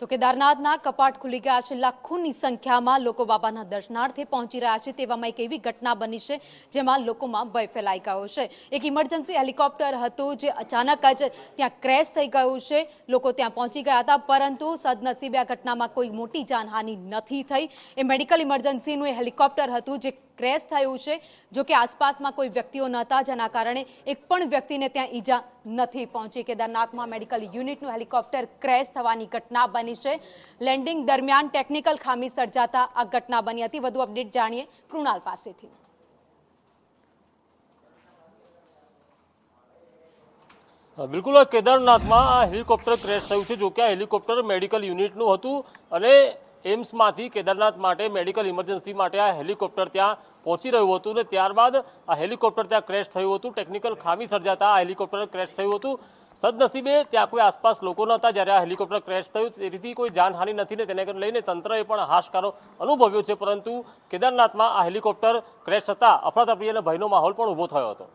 તો કેદારનાથના કપાટ ખુલી ગયા છે। લાખોની સંખ્યામાં લોકો બાબાના દર્શનાર્થે પહોંચી રહ્યા છે। તેવામાં એક એવી ઘટના બની છે જેમાં લોકોમાં ભય ફેલાઈ ગયો છે। એક ઇમરજન્સી હેલિકોપ્ટર હતું જે અચાનક જ ત્યાં ક્રેશ થઈ ગયું છે। લોકો ત્યાં પહોંચી ગયા હતા, પરંતુ સદનસીબે આ ઘટનામાં કોઈ મોટી જાનહાનિ નથી થઈ। એ મેડિકલ ઇમરજન્સીનું એ હેલિકોપ્ટર હતું જે ક્રેશ થયું છે। જો કે આસપાસમાં કોઈ વ્યક્તિઓ નહોતા, જેના કારણે એક પણ વ્યક્તિને ત્યાં ઈજા નથી પહોંચી। કેદારનાથમાં મેડિકલ યુનિટનું હેલિકોપ્ટર ક્રેશ થવાની ઘટના બની છે। લેન્ડિંગ દરમિયાન ટેકનિકલ ખામી સર્જાતા આ ઘટના બની હતી। વધુ અપડેટ જાણીએ કૃણાલ પાસેથી। બિલકુલ કેદારનાથમાં આ હેલિકોપ્ટર ક્રેશ થયું છે। જો કે આ હેલિકોપ્ટર મેડિકલ યુનિટનું હતું અને એમ્સમાંથી કેદારનાથ માટે મેડિકલ ઇમરજન્સી માટે આ હેલિકોપ્ટર ત્યાં પહોંચી રહ્યું હતું અને ત્યારબાદ આ હેલિકોપ્ટર ત્યાં ક્રેશ થયું હતું। ટેકનિકલ ખામી સર્જાતા આ હેલિકોપ્ટર ક્રેશ થયું હતું। સદનસીબે ત્યાં કોઈ આસપાસ લોકો નહોતા જ્યારે આ હેલિકોપ્ટર ક્રેશ થયું। તેથી કોઈ જાનહાનિ નથી ને તેને લઈને તંત્રએ પણ હાશકારો અનુભવ્યો છે, પરંતુ કેદારનાથમાં આ હેલિકોપ્ટર ક્રેશ થતાં અફરાતફરી અને ભયનો માહોલ પણ ઊભો થયો હતો।